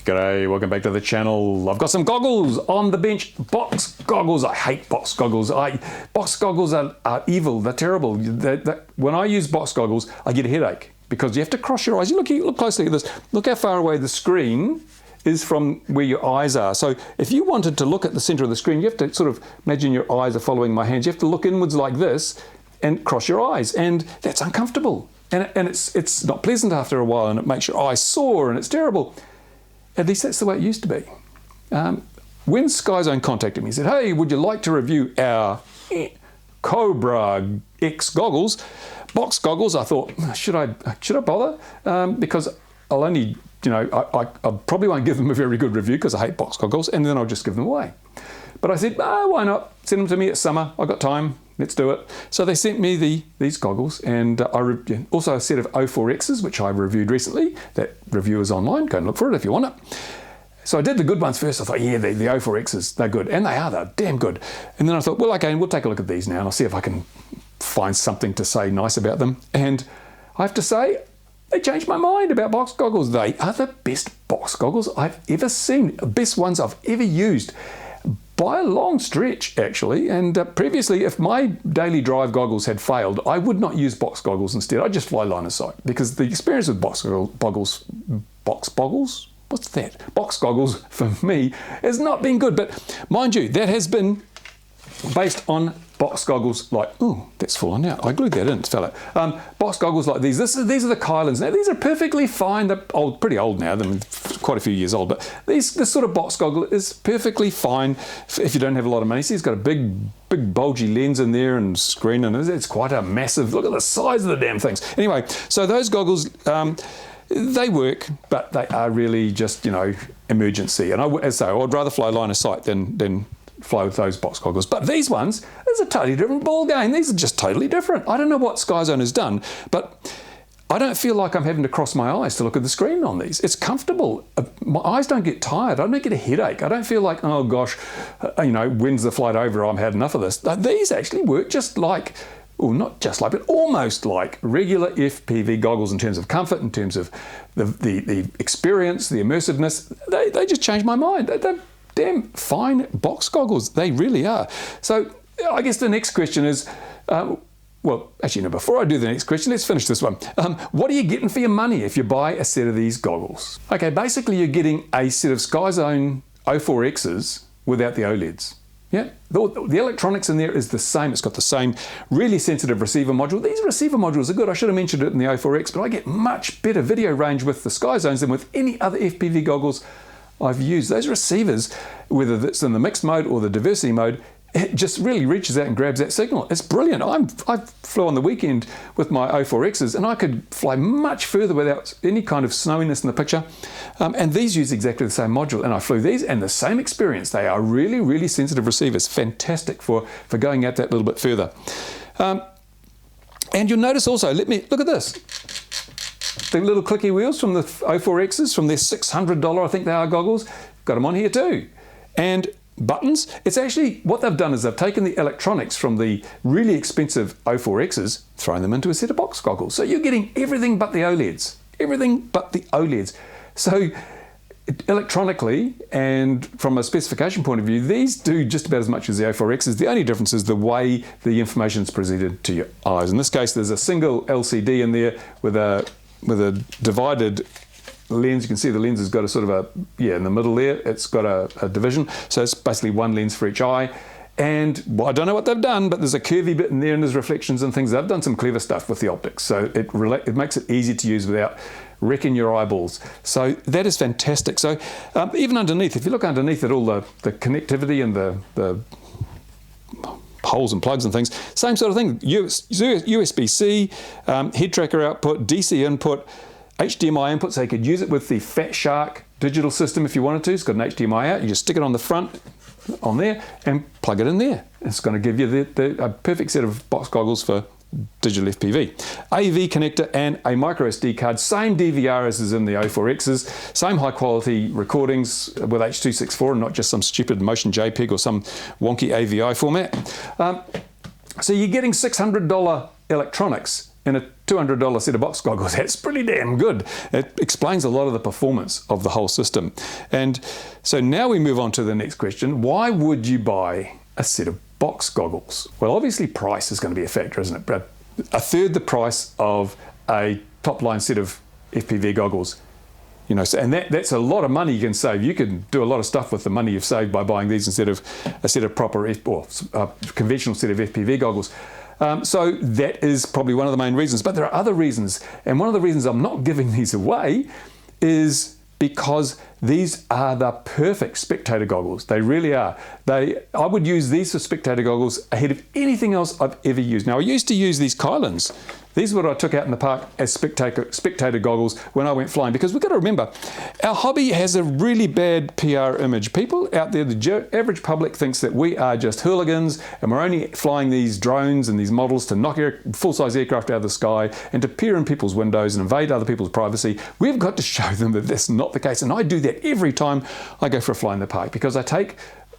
G'day, welcome back to the channel. I've got some goggles on the bench. Box goggles. I hate box goggles. Box goggles are evil. They're terrible. When I use box goggles, I get a headache because you have to cross your eyes. You look closely at this. Look how far away the screen is from where your eyes are. So if you wanted to look at the center of the screen, you have to sort of imagine your eyes are following my hands. You have to look inwards like this and cross your eyes, and that's uncomfortable. And it's not pleasant after a while, and it makes your eyes sore, and it's terrible. At least that's the way it used to be. When SkyZone contacted me, he said, hey, would you like to review our Cobra X goggles, box goggles? I thought, should I bother? Because I'll only, I probably won't give them a very good review because I hate box goggles, and then I'll just give them away. But I said, why not? Send them to me. It's summer. I've got time. Let's do it. So they sent me these goggles, and also a set of O4Xs, which I reviewed recently. That review is online. Go and look for it if you want it. So I did the good ones first. I thought, yeah, the O4Xs, they're good. And they're damn good. And then I thought, well, okay, we'll take a look at these now, and I'll see if I can find something to say nice about them. And I have to say, they changed my mind about box goggles. They are the best box goggles I've ever seen. The best ones I've ever used. By a long stretch, actually. And previously, if my daily drive goggles had failed, I would not use box goggles instead. I'd just fly line of sight, because the experience with box goggles for me has not been good. But mind you, that has been based on box goggles like, oh, that's fallen out. I glued that in, fella. Box goggles like these. These are the Kylans. Now, these are perfectly fine. They're pretty old now. They're quite a few years old. But this sort of box goggle is perfectly fine if you don't have a lot of money. See, it's got a big bulgy lens in there and screen, and it's quite a massive, look at the size of the damn things. Anyway, so those goggles, they work, but they are really just, emergency. And as I say, I'd rather fly line of sight than fly with those box goggles. But these ones, it's a totally different ball game. These are just totally different. I don't know what SkyZone has done, but I don't feel like I'm having to cross my eyes to look at the screen on these. It's comfortable. My eyes don't get tired. I don't get a headache. I don't feel like, oh gosh, when's the flight over? I've had enough of this. These actually work just like, well, not just like, but almost like regular FPV goggles in terms of comfort, in terms of the experience, the immersiveness. They just changed my mind. They're damn fine box goggles. They really are. So I guess the next question is, before I do the next question, let's finish this one. What are you getting for your money if you buy a set of these goggles? Okay, basically you're getting a set of SkyZone O4Xs without the OLEDs. Yeah, the electronics in there is the same. It's got the same really sensitive receiver module. These receiver modules are good. I should have mentioned it in the O4X, but I get much better video range with the SkyZones than with any other FPV goggles I've used. Those receivers, whether it's in the mixed mode or the diversity mode, it just really reaches out and grabs that signal. It's brilliant. I flew on the weekend with my O4Xs, and I could fly much further without any kind of snowiness in the picture. And these use exactly the same module, and I flew these, and the same experience. They are really, really sensitive receivers. Fantastic for going out that little bit further. And you'll notice also, look at this. The little clicky wheels from the O4Xs, from their $600, I think they are, goggles, got them on here too. And buttons, it's actually, what they've done is they've taken the electronics from the really expensive O4Xs, thrown them into a set of box goggles. So you're getting everything but the OLEDs. Everything but the OLEDs. So electronically and from a specification point of view, these do just about as much as the O4Xs. The only difference is the way the information is presented to your eyes. In this case, there's a single LCD in there with a divided lens. You can see the lens has got a sort of in the middle there, it's got a division. So it's basically one lens for each eye. And I don't know what they've done, but there's a curvy bit in there and there's reflections and things. They've done some clever stuff with the optics. So it makes it easy to use without wrecking your eyeballs. So that is fantastic. So even underneath, if you look underneath at all the connectivity and the holes and plugs and things, same sort of thing. USB-C, head tracker output, DC input, HDMI input, so you could use it with the Fat Shark digital system if you wanted to. It's got an HDMI out. You just stick it on the front, on there, and plug it in there. It's going to give you a perfect set of box goggles for digital FPV. AV connector and a micro SD card. Same DVR as is in the O4Xs. Same high quality recordings with H.264 and not just some stupid motion JPEG or some wonky AVI format. So you're getting $600 electronics in a $200 set of box goggles. That's pretty damn good. It explains a lot of the performance of the whole system. And so now we move on to the next question. Why would you buy a set of box goggles? Well, obviously price is going to be a factor, isn't it? But a third the price of a top line set of FPV goggles. You know, and that's a lot of money you can save. You can do a lot of stuff with the money you've saved by buying these instead of a set of proper conventional set of FPV goggles. So that is probably one of the main reasons. But there are other reasons. And one of the reasons I'm not giving these away is because these are the perfect spectator goggles. They really are. I would use these for spectator goggles ahead of anything else I've ever used. Now, I used to use these Kylans. These are what I took out in the park as spectator goggles when I went flying, because we've got to remember, our hobby has a really bad PR image. People out there, the average public thinks that we are just hooligans and we're only flying these drones and these models to knock full-size aircraft out of the sky and to peer in people's windows and invade other people's privacy. We've got to show them that that's not the case. And I do that every time I go for a fly in the park, because I take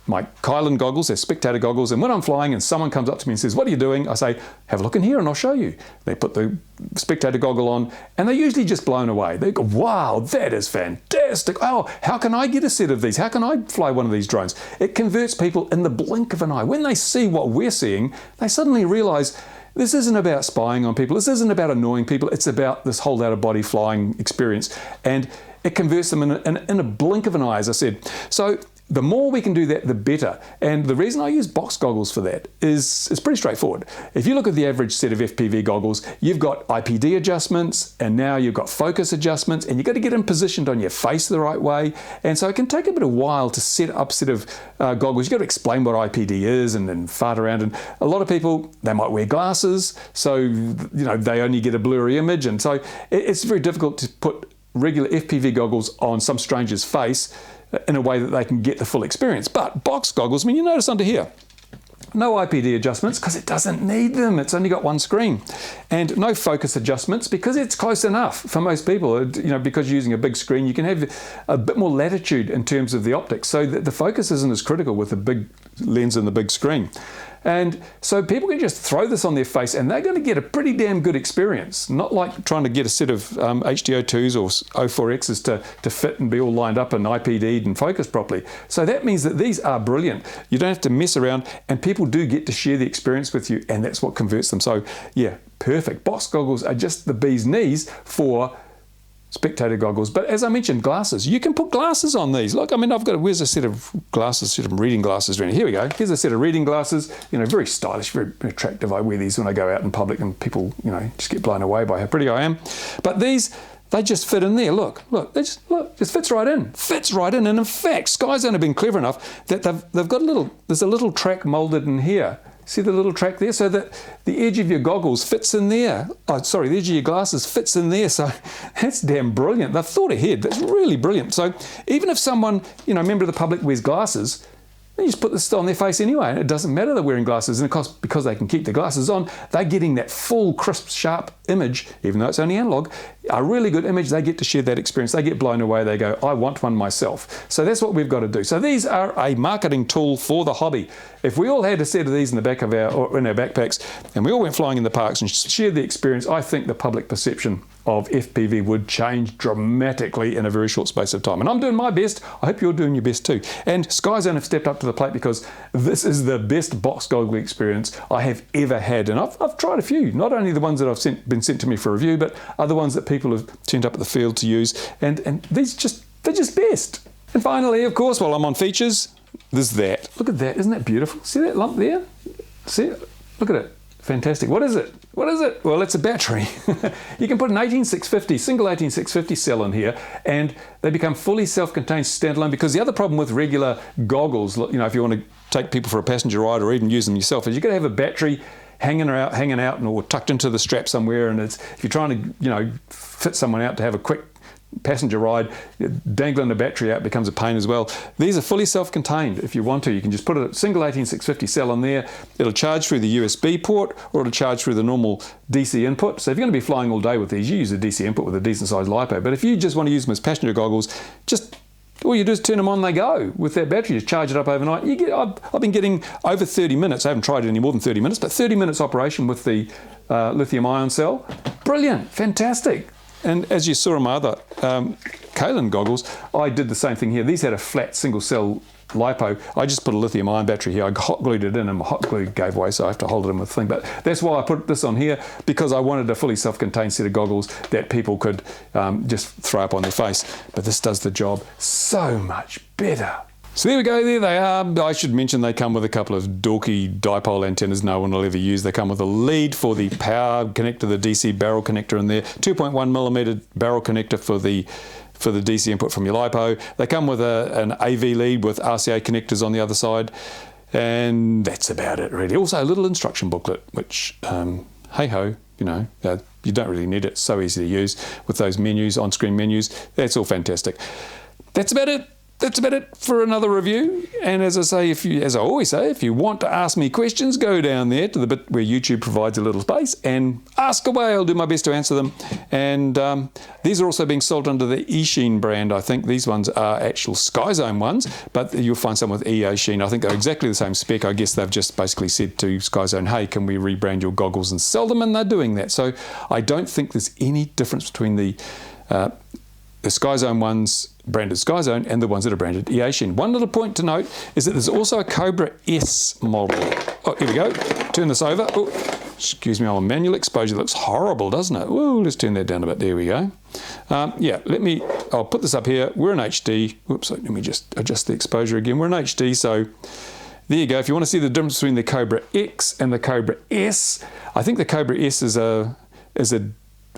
my Kylan goggles, they're spectator goggles, and when I'm flying and someone comes up to me and says, "What are you doing?" I say, "Have a look in here and I'll show you." They put the spectator goggle on and they're usually just blown away. They go, "Wow, that is fantastic. Oh, how can I get a set of these? How can I fly one of these drones?" It converts people in the blink of an eye. When they see what we're seeing, they suddenly realize this isn't about spying on people. This isn't about annoying people. It's about this whole out-of-body flying experience. And it converts them in a blink of an eye, as I said. So the more we can do that, the better. And the reason I use box goggles for that is it's pretty straightforward. If you look at the average set of FPV goggles, you've got IPD adjustments, and now you've got focus adjustments, and you've got to get them positioned on your face the right way. And so it can take a bit of while to set up a set of goggles. You've got to explain what IPD is and then fart around. And a lot of people, they might wear glasses, so they only get a blurry image. And so it's very difficult to put regular FPV goggles on some stranger's face in a way that they can get the full experience. But box goggles, you notice under here, no IPD adjustments because it doesn't need them. It's only got one screen. And no focus adjustments because it's close enough for most people. Because using a big screen, you can have a bit more latitude in terms of the optics, so that the focus isn't as critical with the big lens and the big screen. And so people can just throw this on their face and they're going to get a pretty damn good experience. Not like trying to get a set of HDO2s or O4Xs to fit and be all lined up and IPD'd and focused properly. So that means that these are brilliant. You don't have to mess around, and people do get to share the experience with you, and that's what converts them. So yeah, perfect. Box goggles are just the bee's knees for spectator goggles. But as I mentioned, glasses. You can put glasses on these. Look, where's a set of glasses, set of reading glasses around here? Here we go. Here's a set of reading glasses. Very stylish, very attractive. I wear these when I go out in public and people, just get blown away by how pretty I am. But these, they just fit in there. Look, just fits right in. Fits right in. And in fact, SkyZone have been clever enough that they've got there's a little track molded in here. See the little track there? So that the edge of your goggles fits in there. Oh, sorry, the edge of your glasses fits in there. So that's damn brilliant. They've thought ahead. That's really brilliant. So even if someone, a member of the public wears glasses, they just put this on their face anyway, and it doesn't matter they're wearing glasses. And of course, because they can keep the glasses on, they're getting that full, crisp, sharp image, even though it's only analog, a really good image. They get to share that experience. They get blown away. They go, I want one myself. So that's what we've got to do. So these are a marketing tool for the hobby. If we all had a set of these in the back of in our backpacks, and we all went flying in the parks and shared the experience, I think the public perception of FPV would change dramatically in a very short space of time. And I'm doing my best. I hope you're doing your best too. And SkyZone have stepped up to the plate, because this is the best box goggle experience I have ever had. And I've tried a few, not only the ones that have been sent to me for review, but other ones that people have turned up at the field to use. And they're just best. And finally, of course, while I'm on features, there's that. Look at that. Isn't that beautiful? See that lump there? See it? Look at it. Fantastic. What is it? What is it? Well, it's a battery. You can put an 18650, single 18650 cell in here, and they become fully self-contained standalone. Because the other problem with regular goggles, if you want to take people for a passenger ride or even use them yourself, is you've got to have a battery hanging out or tucked into the strap somewhere. And if you're trying to, fit someone out to have a quick passenger ride, dangling the battery out becomes a pain as well. These are fully self-contained. If you want to, you can just put a single 18650 cell on there. It'll charge through the USB port, or it'll charge through the normal DC input. So if you're going to be flying all day with these, you use a DC input with a decent sized LiPo. But if you just want to use them as passenger goggles, just All you do is turn them on, they go with that battery. Just charge it up overnight. You get. I've been getting over 30 minutes. I haven't tried it any more than 30 minutes, but 30 minutes operation with the lithium-ion cell. Brilliant, fantastic. And as you saw in my other Kaolin goggles, I did the same thing here. These had a flat single-cell LiPo. I just put a lithium-ion battery here. I hot glued it in, and my hot glue gave way, so I have to hold it in with the thing. But that's why I put this on here, because I wanted a fully self-contained set of goggles that people could just throw up on their face. But this does the job so much better. So there we go, there they are. I should mention they come with a couple of dorky dipole antennas no one will ever use. They come with a lead for the power connector, the DC barrel connector in there, 2.1mm barrel connector for the DC input from your LiPo. They come with an AV lead with RCA connectors on the other side, and that's about it really. Also a little instruction booklet, which, hey ho, you know, you don't really need it. It's so easy to use with those menus, on-screen menus. That's all fantastic. That's about it. That's about it for another review. And as I say, as I always say, if you want to ask me questions, go down there to the bit where YouTube provides a little space and ask away. I'll do my best to answer them. And these are also being sold under the eSheen brand. I think these ones are actual SkyZone ones, but you'll find some with eSheen. I think they're exactly the same spec. I guess they've just basically said to SkyZone, hey, can we rebrand your goggles and sell them? And they're doing that. So I don't think there's any difference between the SkyZone ones branded SkyZone and the ones that are branded eSheen. One little point to note is that there's also a Cobra S model. Oh, here we go. Turn this over. Oh, excuse me, on manual exposure. It looks horrible, doesn't it? Ooh, let's turn that down a bit. There we go. Yeah, I'll put this up here. We're in HD. Whoops, let me just adjust the exposure again. We're in HD, so there you go. If you want to see the difference between the Cobra X and the Cobra S, I think the Cobra S is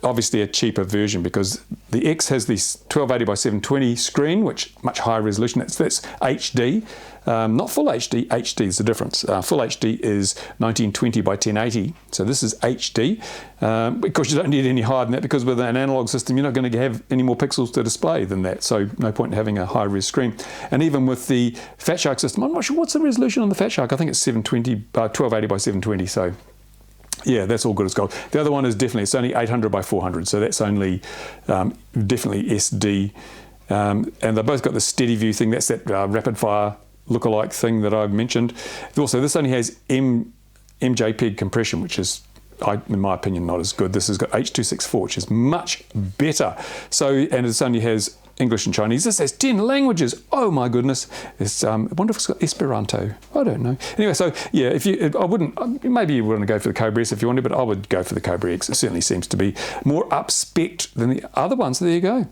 obviously a cheaper version, because the X has this 1280 by 720 screen, which much higher resolution. That's HD, not full HD. HD is the difference. Full HD is 1920 by 1080. So this is HD. Because you don't need any higher than that, because with an analog system, you're not going to have any more pixels to display than that. So no point in having a high res screen. And even with the Fat Shark system, I'm not sure what's the resolution on the Fat Shark. I think it's 1280 by 720. So yeah, that's all good as gold. The other one is it's only 800 by 400, so that's only definitely SD. And they've both got the steady view thing. That's that rapid fire lookalike thing that I've mentioned. Also, this only has MJPEG compression, which is, in my opinion, not as good. This has got H.264, which is much better. So, and it only has English and Chinese. This has 10 languages. Oh my goodness. I wonder if it's got Esperanto. I don't know. Anyway, so yeah, maybe you wouldn't go for the Cobra S if you wanted, but I would go for the Cobra X. It certainly seems to be more up-spec'd than the other ones. So there you go.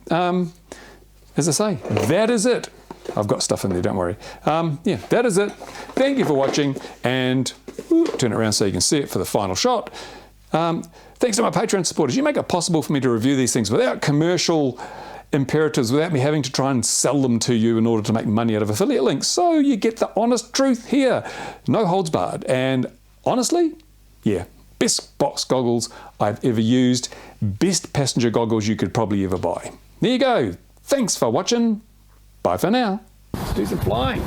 As I say, that is it. I've got stuff in there, don't worry. Yeah, that is it. Thank you for watching, and turn it around so you can see it for the final shot. Thanks to my Patreon supporters. You make it possible for me to review these things without commercial imperatives, without me having to try and sell them to you in order to make money out of affiliate links. So you get the honest truth here. No holds barred. And honestly, yeah, best box goggles I've ever used. Best passenger goggles you could probably ever buy. There you go. Thanks for watching. Bye for now. Do some flying.